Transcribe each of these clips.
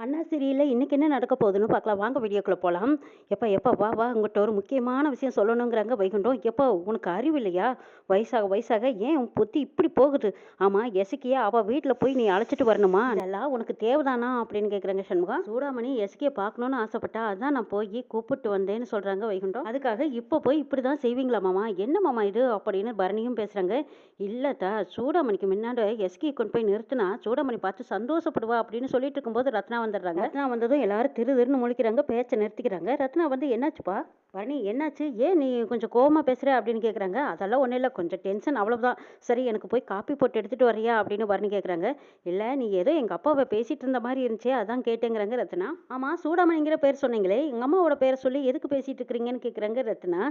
அண்ணா சீரியல்ல இன்னைக்கு என்ன நடக்க போகுதுன்னு பார்க்கலாம். வாங்க வீடியோக்குள்ள போலாம். எப்பா எப்பா வா வா உங்கள்கிட்ட ஒரு முக்கியமான விஷயம் சொல்லணுங்கிறாங்க வைகுண்டம். எப்பா உனக்கு அறிவு இல்லையா? வயசாக வயசாக ஏன் உன் புத்தி இப்படி போகுது? ஆமா எசக்கிய அவ வீட்டில் போய் நீ அழைச்சிட்டு வரணுமா? இதெல்லாம் உனக்கு தேவைதானா அப்படின்னு கேட்குறாங்க சண்முகம். சூடாமணி எசக்கிய பார்க்கணும்னு ஆசைப்பட்டா அதான் நான் போய் கூப்பிட்டு வந்தேன்னு சொல்றாங்க வைகுண்டம். அதுக்காக இப்போ போய் இப்படி தான் செய்வீங்களா மாமா? என்ன மாமா இது அப்படின்னு பரணியும் பேசுறாங்க. இல்லத்தா சூடாமணிக்கு முன்னாடி எஸ்கி கொண்டு போய் நிறுத்தினா சூடாமணி பார்த்து சந்தோஷப்படுவா அப்படின்னு சொல்லிட்டு இருக்கும்போது ரத்னா வந்துடுறாங்க. ரத்னா வந்ததும் எல்லாரும் திரு திருன்னு முழிக்கிறாங்க, பேச்சை நிறுத்திக்கிறாங்க. ரத்னா வந்து என்னாச்சுப்பா பரணி என்னாச்சு, ஏன் நீ கொஞ்சம் கோவமா பேசுற அப்படின்னு கேட்குறாங்க. அதெல்லாம் ஒன்றும் இல்லை, கொஞ்சம் டென்ஷன் அவ்வளவுதான். சரி எனக்கு போய் காப்பி போட்டு எடுத்துட்டு வரியா அப்படின்னு பரணி கேட்குறாங்க. இல்லை நீ ஏதோ எங்கள் அப்பாவை பேசிட்டு இருந்த மாதிரி இருந்துச்சே அதான் கேட்டேங்கிறாங்க ரத்னா. ஆமாம் சூடாமணிங்கிற பேர் சொன்னீங்களே, எங்கள் அம்மாவோட பேரை சொல்லி எதுக்கு பேசிட்டு இருக்கிறீங்கன்னு கேட்குறாங்க ரத்னா.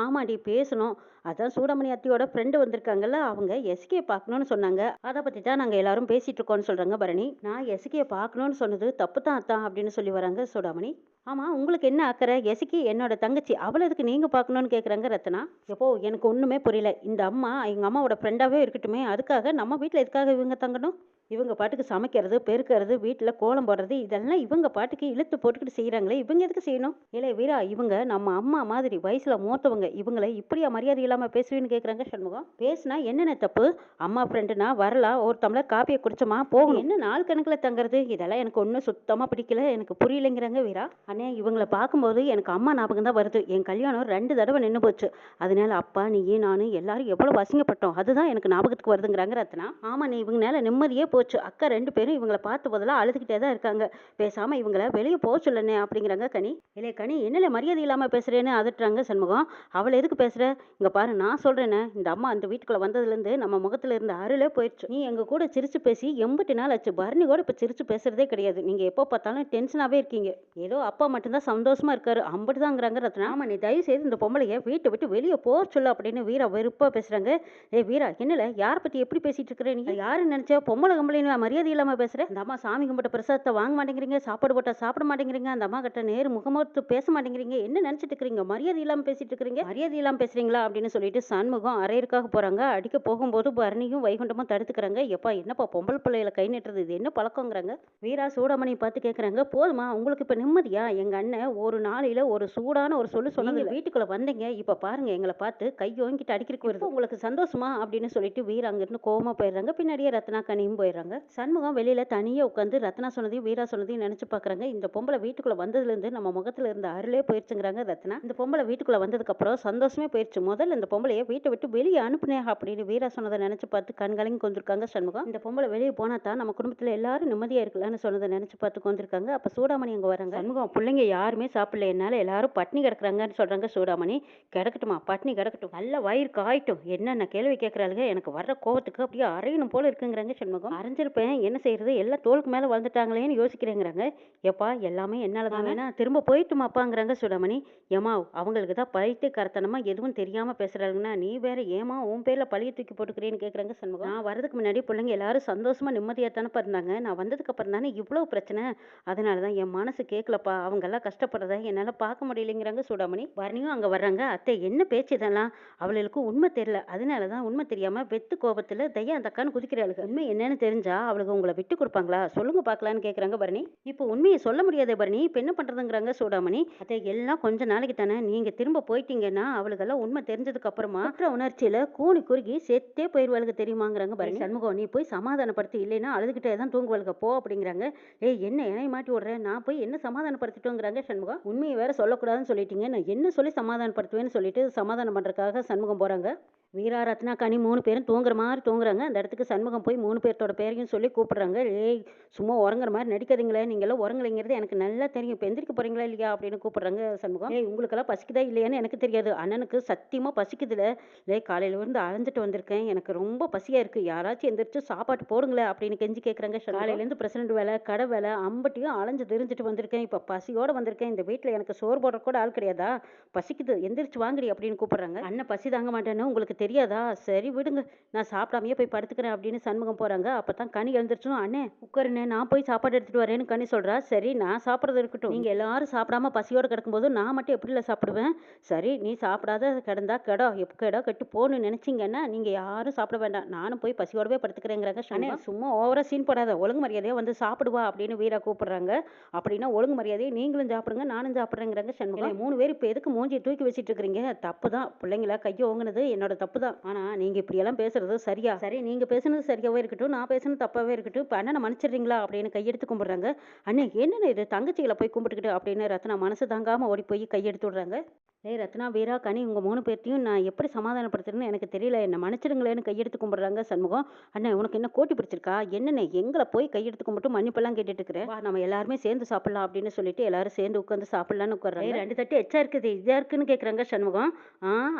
ஆமாடி பேசணும், அதான் சூடாமணி அத்தியோட ஃப்ரெண்டு வந்திருக்காங்கல்ல, அவங்க எஸ்கே பார்க்கணும்னு சொன்னாங்க, அதை பற்றி தான் நாங்கள் எல்லாரும் பேசிட்டு இருக்கோம்னு சொல்கிறாங்க பரணி. நான் எஸ்கே பார்க்கணும்னு சொன்னது தப்பு தான் அத்தான் அப்படின்னு சொல்லி வராங்க சூடாமணி. ஆமாம் உங்களுக்கு என்ன அக்கறை, எசக்கி என்னோட தங்கச்சி, அவளை எதுக்கு நீங்கள் பார்க்கணுன்னு கேட்குறாங்க ரத்னா. எப்போ எனக்கு ஒன்றுமே புரியல, இந்த அம்மா எங்கள் அம்மாவோட ஃப்ரெண்டாகவே இருக்கட்டுமே, அதுக்காக நம்ம வீட்டில் எதுக்காக இவங்க தங்கணும்? இவங்க பாட்டுக்கு சமைக்கிறது பெருக்கிறது வீட்டில் கோலம் போடுறது இதெல்லாம் இவங்க பாட்டுக்கு இழுத்து போட்டுக்கிட்டு செய்கிறாங்களே, இவங்க எதுக்கு செய்யணும்? இல்லை வீரா, இவங்க நம்ம அம்மா மாதிரி வயசில் மூத்தவங்க, இவங்களை இப்படியா மரியாதை இல்லாமல் பேசுவீன்னு கேட்குறாங்க சண்முகம். பேசுனா என்னென்ன தப்பு? அம்மா ஃப்ரெண்டுனா வரலாம், ஒரு டம்ளர் காப்பியை குடிச்சோமா போகணும், என்ன நாள் கணக்கில் தங்குறது? இதெல்லாம் எனக்கு ஒன்றும் சுத்தமாக பிடிக்கல, எனக்கு புரியலைங்கிறாங்க வீரா. அண்ணே இவங்களை பார்க்கும்போது எனக்கு அம்மா ஞாபகம் தான் வருது. என் கல்யாணம் 2 தடவை நின்று போச்சு, அதனால அப்பா நீ நானும் எல்லாரும் எவ்வளோ அசிங்கப்பட்டோம், அதுதான் எனக்கு ஞாபகத்துக்கு வருதுங்கிறாங்க ரத்னா. ஆமாம் நீ இவங்கனால நிம்மதியே போச்சு, அக்கா 2 பேரும் இவங்களை பார்த்து போதெல்லாம் அழுதுகிட்டே தான் இருக்காங்க, பேசாமல் இவங்களை வெளியே போக சொல்லனே அப்படிங்கிறாங்க கனி. இல்லை கனி என்னல மரியாதை இல்லாமல் பேசுகிறேன்னு அதட்டுறாங்க சண்முகம். அவளை எதுக்கு பேசுகிற? இங்கே பாரு நான் சொல்கிறேன்னு, இந்த அம்மா அந்த வீட்டுக்குள்ளே வந்ததுலேருந்து நம்ம முகத்தில் இருந்த அருளே போயிடுச்சு. நீ எங்கள் கூட சிரிச்சு பேசி 80 நாள் ஆச்சு, பரணி கூட இப்போ சிரிச்சு பேசுகிறதே கிடையாது. நீங்கள் எப்போ பார்த்தாலும் டென்ஷனாகவே இருக்கீங்க. ஏதோ அப்பா மட்டும்தான் சந்தோஷமா இருக்காரு அம்பட்டுதாங்கிறாங்க ரத்னா. ஆமா நீ தயவு செய்து இந்த பொம்பளைய வீட்டை விட்டு வெளியே போக சொல்லு அப்படின்னு வீரா வெறுப்பா பேசுறாங்க. ஏ வீரா என்னல யாரை பத்தி எப்படி பேசிட்டு இருக்கிற நீ? யாருன்னு நினைச்சா பொம்பளை கம்பளைன்னு மரியாதை இல்லாம பேசுற? அந்த அம்மா சாமி கும்பிட்ட பிரசாதத்தை வாங்க மாட்டேங்கிறீங்க, சாப்பாடு போட்டா சாப்பிட மாட்டேங்கிறீங்க, அந்த அம்மா கிட்ட நேரு முகமத்து பேச மாட்டேங்கிறீங்க, என்ன நினைச்சிட்டு இருக்கிறீங்க? மரியாதை இல்லாம பேசிட்டு இருக்கிறீங்க, மரியாதை இல்லாம பேசுறீங்களா அப்படின்னு சொல்லிட்டு சண்முகம் அரையருக்காக போறாங்க. அடிக்க போகும்போது பரணியும் வைகுண்டமும் தடுத்துக்கிறாங்க. எப்பா என்னப்பா பொம்பளை பிள்ளைகளை கை நீட்டுறது, இது என்ன பழக்கங்கிறாங்க. வீரா சூடாமணி பார்த்து கேட்கறாங்க. போதுமா உங்களுக்கு இப்ப நிம்மதியா? எங்க அண்ணன் ஒரு நாளையில ஒரு சூடான ஒரு சொன்னது வீட்டுக்குள்ள வந்தீங்க, இப்ப பாருங்க எங்களை பார்த்து கையோங்கிட்டு அடிக்கிறதுக்கு வருது, உங்களுக்கு சந்தோஷமா அப்படின்னு சொல்லிட்டு வீரா அங்கிருந்து கோவமா போயிடுறாங்க. பின்னாடியே ரத்னா கனியும் போயிடுறாங்க. சண்முகம் வெளியில தனியே உட்காந்து ரத்னா சொன்னதையும் வீரா சொன்னதையும் நினைச்சு பாக்குறாங்க. இந்த பொம்பளை வீட்டுக்குள்ள வந்ததுல இருந்து நம்ம முகத்துல இருந்த அருளே போயிடுச்சுங்கிறாங்க ரத்னா. இந்த பொம்பளை வீட்டுக்குள்ள வந்ததுக்கு அப்புறம் சந்தோஷமே போயிடுச்சு. முதல்ல இந்த பொம்பளைய வீட்டை விட்டு வெளியே அனுப்புனே அப்படின்னு வீரா சொன்னதை நினைச்சு பார்த்து கண்கலங்கி கொண்டிருக்காங்க சண்முகம். இந்த பொம்பளை வெளியே போனா தான் நம்ம குடும்பத்துல எல்லாரும் நிம்மதியா இருக்கலாம்னு சொன்னதை நினைச்சு பார்த்து கொண்டிருக்காங்க. அப்ப சூடாமணி அங்க வராங்க. சண்முகம் பிள்ளைங்க யாருமே சாப்பிடல, என்னால எல்லாரும் பட்னி கிடக்குறாங்கன்னு சொல்றாங்க சூடாமணி. கிடக்கட்டுமா பட்னி கிடக்கட்டும், நல்ல வயிறு காயட்டும், என்னென்ன கேள்வி கேட்கறாளுங்க, எனக்கு வர்ற கோவத்துக்கு அப்படியே அரையணும் போல இருக்குங்கிறாங்க சண்முகம். அரைஞ்சிருப்பேன் என்ன செய்யறது, எல்லாம் தோலுக்கு மேல வளர்ந்துட்டாங்களேன்னு யோசிக்கிறேங்கிறாங்க. எப்பா எல்லாமே என்னாலதான் வேணா திரும்ப போயிட்டுமாப்பாங்கிறாங்க சூடாமணி. ஏமா அவங்களுக்கு தான் பைத்தியக்காரத்தனமா எதுவும் தெரியாம பேசுறாங்கன்னா நீ வேற ஏமா உன் பேர்ல பழிய தூக்கி போட்டுக்கிறேன்னு கேட்கறாங்க சண்முகம். நான் வரதுக்கு முன்னாடி பிள்ளைங்க எல்லாரும் சந்தோஷமா நிம்மதியா தானே இருந்தாங்க, நான் வந்ததுக்கு அப்புறம் தானே இவ்வளவு பிரச்சனை, அதனாலதான் என் மனசு கேட்கலப்பா, அவங்க எல்லாம் கஷ்டப்படுறத என்னால பார்க்க முடியலைங்கிறாங்க சூடாமணி. பரணியும் அங்க வர்றாங்க. அத்தை என்ன பேச்சு இதெல்லாம், அவளுக்கு உண்மை தெரியல, அதனாலதான் உண்மை தெரியாம வெத்து கோபத்துல தையா அந்த அக்கான்னு குதிக்கிறாளுங்க. உண்மை என்னன்னு தெரிஞ்சா அவளுக்கு உங்களை விட்டு கொடுப்பாங்களா சொல்லுங்க பாக்கலான்னு கேக்குறாங்க பரணி. இப்போ உண்மையை சொல்ல முடியாதே பரணி, இப்ப என்ன பண்றதுங்கிறாங்க சூடாமணி. அத்தை எல்லாம் கொஞ்ச நாளைக்கு தானே, நீங்க திரும்ப போயிட்டீங்கன்னா அவளுக்கெல்லாம் உண்மை தெரிஞ்சதுக்கு அப்புறமா குற்ற உணர்ச்சியில கூனி குறுகி செத்தே போயிருவாளுக்கு தெரியுமாங்கிறாங்க பரணி. சண்முகம் நீ போய் சமாதானப்படுத்தி, இல்லைன்னா அழுதுகிட்டே தான் தூங்குவாளுக்கு போ அப்படிங்கிறாங்க. ஏய் என்ன என்னை மாட்டி விடுறேன், நான் போய் என்ன சமாதானப்படுத்திட்டோங்கிறாங்க சண்முகம். உண்மையை வேற சொல்லக்கூடாதுன்னு சொல்லிட்டீங்க, நான் என்ன சொல்லி சமாதானப்படுத்துவேன்னு சொல்லிட்டு சமாதானம் பண்றதுக்காக சண்முகம் போறாங்க. வீரா ரத்னா கனி 3 பேரும் தூங்குற மாதிரி தூங்குறாங்க. அந்த இடத்துக்கு சண்முகம் போய் 3 பேர்த்தோட பேரையும் சொல்லி கூப்பிடுறாங்க. ஏய் சும்மா உறங்குற மாதிரி நடிக்காதீங்களே, நீங்களாம் உறங்கலைங்கிறது எனக்கு நல்லா தெரியும், இப்போ எந்திரிக்க போறீங்களா இல்லையா அப்படின்னு கூப்பிடுறாங்க சண்முகம். ஏய் உங்களுக்கெல்லாம் பசிக்குதா இல்லையான்னு எனக்கு தெரியாது, அண்ணனுக்கு சத்தியமா பசிக்குதுல, லே காலையில இருந்து அலைஞ்சிட்டு வந்திருக்கேன், எனக்கு ரொம்ப பசியா இருக்கு, யாராச்சும் எந்திரிச்சு சாப்பாட்டு போடுங்களேன் அப்படின்னு கெஞ்சி கேட்குறாங்க. காலையிலேருந்து பிரசிடண்ட் வேலை கடை வேலை அம்பட்டியும் அலைஞ்சு தெரிஞ்சுட்டு வந்திருக்கேன், இப்போ பசியோட வந்திருக்கேன், இந்த வீட்டில் எனக்கு சோறு போடுற கூட ஆள் கிடையாதா, பசிக்குது எந்திரிச்சு வாங்கடி அப்படின்னு கூப்பிடுறாங்க. அண்ணன் பசி தாங்க மாட்டேன்னு உங்களுக்கு தெரியாதா? சரி விடுங்க. நான் சாப்பிடாமயே போய் படுத்துக்கிறேன் அப்படின்னு சண்முகம் போறாங்க. அப்பதான் கனி எழுந்திரிச்சதும், "அண்ணே உட்காருண்ணே, நான் போய் சாப்பாடு எடுத்துட்டு வரேன்னு" கனி சொல்றா. சரி நான் சாப்பிடுறது இருக்கட்டும். நீங்க எல்லாரும் சாப்பிடாம பசியோட கிடக்கும்போது நான் மட்டும் எப்படில சாப்பிடுவேன்? சரி நீ சாப்பிடாத கிடந்தா கெடோ, கெடோ கெட்டு போன்னு நினைச்சீங்கன்னா நீங்க யாரும் சாப்பிட வேண்டாம். நானும் போய் பசியோடவே படுத்துக்கிறேங்கிறாங்க சண்முகம். சும்மா ஓவரா சீன் போடாத. ஒழுங்கு மரியாதையா வந்து சாப்பிடுவா அப்படின்னு வீரா கூப்பிடுறாங்க. அப்படின்னா ஒழுங்கு மரியாதையா நீங்களும் சாப்பிடுங்க, நானும் சாப்பிடுறேங்கிறாங்க சண்முகம். 3 பேரும் இப்ப எதுக்கு மூஞ்சிய தூக்கி வச்சுட்டு இருக்கிறீங்க? தப்பு தான். பிள்ளைங்கள கைய ஓங்குனது என்னோட தப்பு தான். ஆனா நீங்க இப்படியெல்லாம் பேசுறது சரியா? சரி நீங்க பேசுனது சரியாவே இருக்கட்டும், நான் பேசுனது தப்பாவே இருக்கட்டும். இப்ப அண்ணனை மன்னிச்சிடுறீங்களா? அப்படின்னு கையெடுத்து கும்பிடுறாங்க. அண்ணே என்னண்ணே இது தங்கச்சிகள போய் கும்பிட்டுக்கிட்டு அப்படின்னு ரத்னா மனசு தாங்காம ஓடி போய் கையெடுத்து விடுறாங்க. ஏய் ரத்னா, வீரா, கனி உங்க 3 பேர்த்தையும் நான் எப்படி சமாதானப்படுத்துறதுன்னு எனக்கு தெரியல. என்ன மன்னிச்சிடுங்களேன்னு கையெடுத்து கும்பிடுறாங்க சண்முகம். அண்ணே உனக்கு என்ன கோட்டி பிடிச்சிருக்கா? என்னண்ணே எங்கள போய் கையெடுத்து கும்பிட்டு மன்னிப்பெல்லாம் கேட்டுட்டு இருக்கிற? வா நம்ம எல்லாருமே சேர்ந்து சாப்பிடலாம் அப்படின்னு சொல்லிட்டு எல்லாரும் சேர்ந்து உட்காந்து சாப்பிடலான்னு உட்கார்றாங்க. 2 தட்டு எச்சா இருக்குது, இதா இருக்குன்னு கேட்குறாங்க சண்முகம்.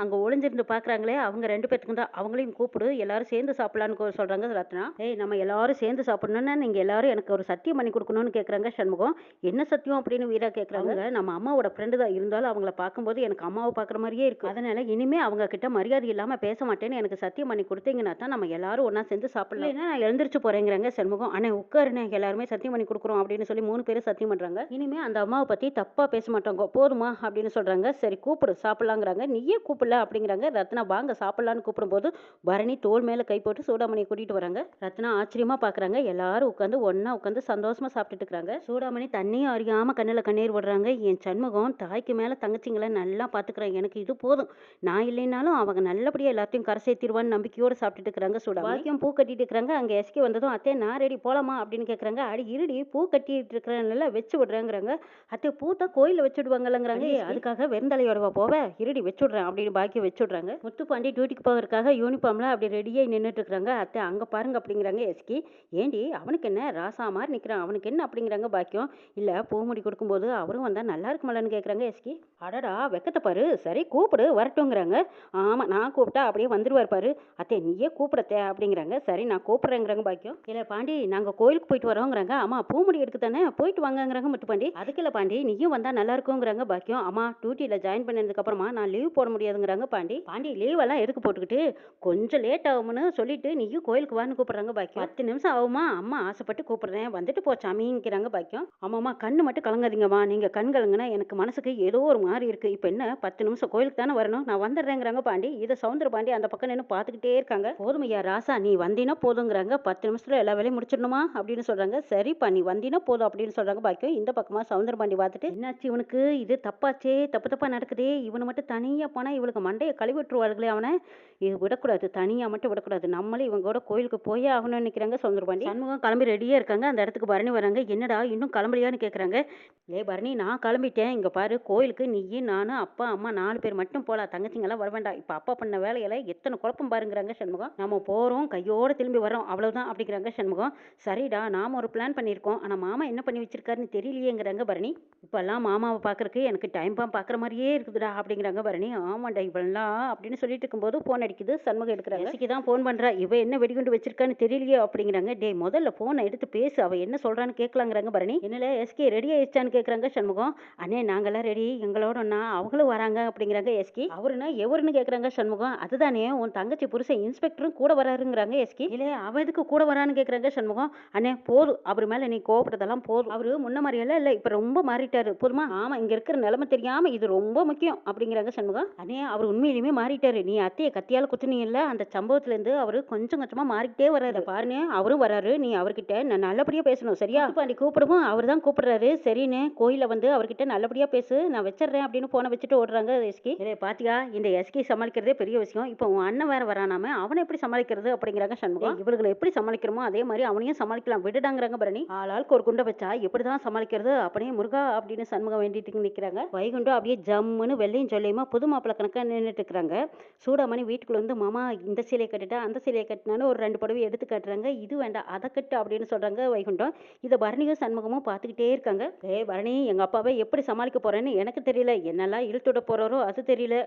அங்க ஒளிஞ்சிருந்து பார்க்குறாங்களே அவங்க 2 பேத்துக்கும் தான். அவங்களையும் கூப்பிடு, எல்லாரும் சேர்ந்து சாப்பிடலான்னு சொல்றாங்க ரத்னா. ஏய் நம்ம எல்லாரும் சேர்ந்து சாப்பிடணும்னா நீங்க எல்லாரும் எனக்கு ஒரு சத்தியம் பண்ணி கொடுக்கணும்னு கேட்குறாங்க சண்முகம். என்ன சத்தியம் அப்படின்னு வீரா கேட்குறாங்க. நம்ம அம்மாவோட ஃப்ரெண்டு தான் இருந்தாலும் அவங்கள பார்க்கும்போது எனக்கு அம்மாவை பார்க்குற மாதிரியே இருக்கு. அதனால இனிமே அவங்க கிட்ட மரியாதை இல்லாம பேச மாட்டேன்னு எனக்கு சத்தியம் பண்ணி கொடுத்தீங்கன்னா தான் நம்ம எல்லாரும் ஒண்ணா சேர்ந்து சாப்பிடலாம். இல்லைன்னா நான் எழுந்திரிச்சு போறேங்கிறாங்க சண்முகம். அண்ணே உட்காருண்ணே, எல்லாருமே சத்தியம் பண்ணி கொடுக்குறோம் அப்படின்னு சொல்லி 3 பேரும் சத்தியம் பண்றாங்க. இனிமே அந்த அம்மாவை பத்தி தப்பா பேச மாட்டாங்க போதுமா அப்படின்னு சொல்றாங்க. சரி கூப்பிடு சாப்பிடலாங்கிறாங்க. நீயே கூப்பிடல அப்படிங்கிறாங்க ரத்னா. வாங்க சாப்பிடலான்னு கூப்பிடும்போது பரணி தோள் மேல கை போட்டு சூடாமணியை கூட்டிட்டு வராங்க. ரத்னா ஆச்சரியமா பாக்குறாங்க. எல்லாரும் உட்காந்து ஒண்ணா உட்காந்து சந்தோஷமா சாப்பிட்டுட்டு இருக்காங்க. சூடாமணி தண்ணியும் அறியாம கண்ணுல கண்ணீர் விடுறாங்க. என் சண்முகம் தாய்க்கு மேல தங்கச்சிங்களை நல்லா பாத்துக்கிறாங்க. எனக்கு இது போதும். நான் இல்லைனாலும் அவங்க நல்லபடியா எல்லாத்தையும் கரை சேர்த்திருவான்னு நம்பிக்கையோட சாப்பிட்டுட்டு இருக்கிறாங்க சூடாமணி. பாக்கியம் பூ கட்டிட்டு இருக்கிறாங்க. அங்க எஸ்கே வந்ததும், அத்தை நான் ரெடி போலாமா அப்படின்னு கேக்குறாங்க. அடி இருடி, பூ கட்டிட்டு இருக்கிறேன்ல வச்சு விடுறேங்கிறாங்க. அத்தை பூ தான் கோயில்ல வச்சு விடுவாங்கல்லங்கிறாங்க. அதுக்காக வெறுந்தலையோடவா போவ? இருடி வச்சு விடுறேன் அப்படின்னு பாக்கியம் வச்சு விடுறாங்க. முத்துப்பாண்டி டியூட்டிக்கு போகிறதுக்காக யூனிஃபார்ம்ல அப்படி ரெடியாகி நின்றுட்டு இருக்கிறாங்க. அத்தை அங்க பாருங்க அப்படிங்கிறாங்க எஸ்கி. ஏண்டி அவனுக்கு என்ன ராசா மாதிரி நிக்கிறான், அவனுக்கு என்ன அப்படிங்கிறாங்க பாக்கியம். இல்ல பூமுடி கொடுக்கும்போது அவரும் வந்தா நல்லா இருக்குமல்லன்னு கேக்குறாங்க எஸ்கி. அடடா வெக்கத்தை பாரு, சரி கூப்பிடு வரட்டுங்கிறாங்க. ஆமா நான் கூப்பிட்டா அப்படியே வந்துருவார் பாரு. அத்தை நீயே கூப்பிடத்தே அப்படிங்கிறாங்க. சரி நான் கூப்பிடுறேங்கிறாங்க பாக்கியம். இல்ல பாண்டி நாங்க கோயிலுக்கு போயிட்டு வரோங்கிறாங்க. ஆமா பூமுடி எடுக்க தானே போயிட்டு வாங்கங்கிறாங்க முத்துப்பாண்டி. அதுக்கு இல்ல பாண்டி நீயும் வந்தா நல்லா இருக்குங்கிறாங்க பாக்கியம். ஆமா டியூட்டியில ஜாயின் பண்ணதுக்கு அப்புறமா நான் லீவ் போட முடியாதுங்கிறாங்க பாண்டி. பாண்டி லீவ் எல்லாம் எதுக்கு போட்டுக்கிட்டு, கொஞ்சம் லேட் ஆகும்னு சொல்லிட்டு நீயும் கோயிலுக்கு வான்னு கூப்பிடுறாங்க பாக்கியம். 10 நிமிஷம் ஆகுமா, அம்மா ஆசைப்பட்டு கூப்பிடுறேன் வந்துட்டு போ சாமிங்கிறாங்க பாக்கியம். ஆமாம்மா கண்ணு மட்டும் கலங்காதீங்கம்மா, நீங்க கண் கலங்குனா எனக்கு மனசுக்கு ஏதோ ஒரு மாதிரி இருக்கு. இப்ப என்ன 10 நிமிஷம் கோயிலுக்கு தானே வரணும், நான் வந்துடுறேங்கிறாங்க பாண்டி. இதை சவுந்தர பாண்டி அந்த பக்கம் நின்று பார்த்துக்கிட்டே இருக்காங்க. போதுமையா ராசா நீ வந்தினா போதுங்கிறாங்க. 10 நிமிஷத்துல எல்லா வேலையும் முடிச்சிடணுமா அப்படின்னு சொல்றாங்க. சரிப்பா நீ வந்தினா போதும் அப்படின்னு சொல்றாங்க பாக்கியம். இந்த பக்கமா சவுந்தர பாண்டி பார்த்துட்டு, என்னாச்சு இவனுக்கு, இது தப்பாச்சே, தப்பு தப்பா நடக்குதே, இவனை மட்டும் தனியா போனா இவளுக்கு மண்டையை கழுவி விட்டுருவார்களே அவனை, இது விடக்கூடாது, தனியா மட்டும் விடக்கூடாது, நம்மளே இவங்களோட கோயிலுக்கு போயே ஆகணும்னு நினைக்கிறாங்க சவுந்தர பாண்டி. சண்முகம் கிளம்பி ரெடியா இருக்காங்க. அந்த இடத்துக்கு பரணி வராங்க. என்னடா இன்னும் கிளம்பலையான்னு கேட்குறாங்க. லே பரணி நான் கிளம்பிட்டேன், இங்க பாரு கோயிலுக்கு நீயும் நானும் அப்பா அம்மா 4 பேர் மட்டும் போலாம், தங்கச்சிங்கெல்லாம் வர வேண்டாம். இப்போ அப்பா பண்ண வேலையில எத்தனை குழப்பம் பாருங்கிறாங்க சண்முகம். நம்ம போறோம் கையோட திரும்பி வரோம் அவ்வளவுதான் அப்படிங்கிறாங்க சண்முகம். சரிடா நாம ஒரு பிளான் பண்ணியிருக்கோம், ஆனா மாமா என்ன பண்ணி வச்சிருக்காருன்னு தெரியலையேங்கிறாங்க பரணி. இப்பெல்லாம் மாமாவை பார்க்கறக்கு எனக்கு டைம் பாம் பார்க்குற மாதிரியே இருக்குதுடா அப்படிங்கிறாங்க பரணி. ஆமாண்டா இவெல்லாம் அப்படின்னு சொல்லிட்டு இருக்கும்போது ஃபோன் அடிக்குது. சண்முகம் எடுக்கிறாங்க. எஸ்கி தான் ஃபோன் பண்றா. இவ என்ன வெடிகுண்டு வச்சிருக்கான்னு தெரியலையே அப்படிங்கிறாங்க. டே முதல்ல ஃபோனை எடுத்து பேசு, அவ என்ன சொல்றான்னு கேட்கலாங்கிறாங்க பரணி. என்னல எஸ்கே ரெடி ஆயிடுச்சான்னு கேட்குறாங்க சண்முகம். அண்ணே நாங்கெல்லாம் ரெடி, எங்களோடனா அவங்களும் வராங்க அப்படிங்கிறாங்க எஸ்கி. அவருன்னா எவருன்னு கேட்குறாங்க சண்முகம். அதுதானே உன் தங்கச்சி புருஷன் இன்ஸ்பெக்டரும் கூட வராருங்கிறாங்க எஸ்கி. இல்ல அவ எதுக்கு கூட வரான்னு கேட்குறாங்க சண்முகம். அண்ணே போதும், அவர் மேல நீ கோவப்படுறதெல்லாம் போதும், அவரு முன்ன மாதிரியெல்லாம் இல்லை, இப்ப ரொம்ப மாறிட்டாரு போதுமா. ஆமா இங்க இருக்கிற நிலைமை தெரியாம இது ரொம்ப முக்கியம் அப்படிங்கிறாங்க சண்முகம். அண்ணே அவர் உண்மையிலுமே மாறிட்டாரு, நீ அத்தையை கத்தியால குத்துனீங்கல்ல அந்த சம்பவத்துல இருந்து அவரு கொஞ்சம் கொஞ்சமா மாறிக்கிட்டே வர்றாரு பாருன்னு. அவரும் வராரு, நீ அவர்கிட்ட நான் நல்லபடியா பேசணும் சரியா. பாண்டி கூப்பிடுவோம், அவர் தான் கூப்பிடுறாரு. சரின்னு கோயில வந்து அவர்கிட்ட நல்லபடியா பேசு, நான் வச்சிடுறேன் அப்படின்னு போனை வச்சுட்டு ஓடுறாங்க எஸ்கி. பாத்தியா இந்த எஸ்கி சமாளிக்கிறதே பெரிய விஷயம், இப்போ உன் அண்ணன் வேற வரானாம அவனை எப்படி சமாளிக்கிறது அப்படிங்கிறாங்க சண்முகம். இவர்களை எப்படி சமாளிக்கிறோமோ அதே மாதிரி அவனையும் சமாளிக்கலாம் விடுடாங்கிறாங்க பரணி. ஆளாளுக்கு ஒரு குண்டை வச்சா எப்படிதான் சமாளிக்கிறது அப்படியே முருகா அப்படின்னு சண்முகம் வேண்டிட்டு நிக்கிறாங்க. வைகுண்டம் அப்படியே ஜம்முன்னு வெள்ளையும் சொல்லியுமா புது மாப்பிள்ளை கணக்கா நின்றுட்டு இருக்கிறாங்க. சூடாமணி வீட்டுக்குள்ள வந்து மாமா இந்த சிலையை கட்டுட்டா அந்த சிலையை கட்டினாலும் ஒரு 2 புடவை எடுத்து காட்டுறாங்க. இது வேண்டாம் அதை கட்டு அப்படின்னு சொல்றாங்க வைகுண்டம். இதை பரணியும் சண்முகமும் பார்த்துக்கிட்டே இருக்காங்க. பரணி எங்க அப்பாவை எப்படி சமாளிக்க போறேன்னு எனக்கு தெரியல, என்னெல்லாம் இழுத்துட போறாரோ அது தெரியல.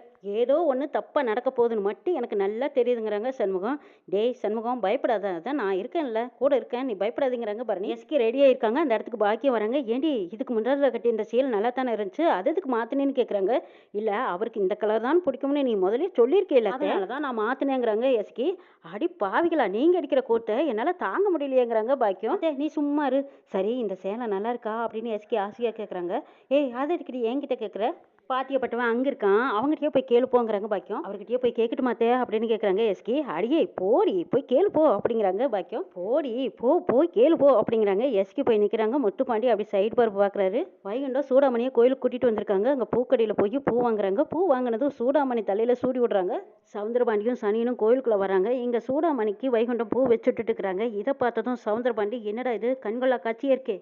ஏதோ ஒண்ணு தப்பா நடக்க போகுதுன்னு மட்டும் எனக்கு நல்லா தெரியுதுங்கிறாங்க சண்முகம். டேய் சண்முகம் பயப்படாத. அதான் நான் இருக்கேன்ல. கூட இருக்கேன். நீ பயப்படாதீங்கிறாங்க பரணி. எஸ்கே ரெடி ஆயிருக்காங்க. அந்த இடத்துக்கு பாக்கியம் வராங்க. ஏண்டி இதுக்கு முன்னாடில கட்டியிருந்த சேலை நல்லா தானே இருந்துச்சு. அது எதுக்கு மாத்துனேன்னு கேட்குறாங்க. இல்ல அவருக்கு இந்த கலர் தான் பிடிக்கும்னு நீ முதல்லயே சொல்லியிருக்கேல்ல அத்தை. அதனால தான் நான் மாத்துனேங்கிறாங்க எஸ்கே. அடி பாவிகளா! நீங்க அடிக்கிற கூத்த என்னால தாங்க முடியலையேங்கிறாங்க பாக்கியம். அத்தை நீ சும்மா இரு. சரி இந்த சேலை நல்லா இருக்கா? அப்படின்னு எஸ்கே ஆசையா கேட்குறாங்க. ஏய் அது எதுக்குடி என்கிட்ட கேட்குற? பாத்தியப்பட்டவன் அங்க இருக்கான். அவங்கிட்டயே போய் கேளு போங்கிறாங்க பாக்கியம். அவர்கிட்டயே போய் கேட்கட்டுமா அத்தை அப்படின்னு கேட்குறாங்க எஸ்கே. அடியே போடி போய் கேளு போ அப்படிங்கிறாங்க பாக்கியம். போடி போ போய் கேளு போ அப்படிங்கிறாங்க. எஸ்கே போய் நிக்கிறாங்க. முத்துப்பாண்டி அப்படி சைடு பரப்பு பார்க்குறாரு. வைகுண்டம் சூடாமணியை கோயிலுக்கு கூட்டிட்டு வந்திருக்காங்க. அங்க பூக்கடையில போய் பூ வாங்குறாங்க. பூ வாங்கினதும் சூடாமணி தலையில சூடி விடுறாங்க. சவுந்தரபாண்டியும் சனியனும் கோயிலுக்குள்ள வராங்க. இங்க சூடாமணிக்கு வைகுண்டம் பூ வச்சுட்டு இருக்கிறாங்க. இதை பார்த்ததும் சவுந்தரபாண்டி என்னடா இது கண்கொள்ளா காட்சியா இருக்கே.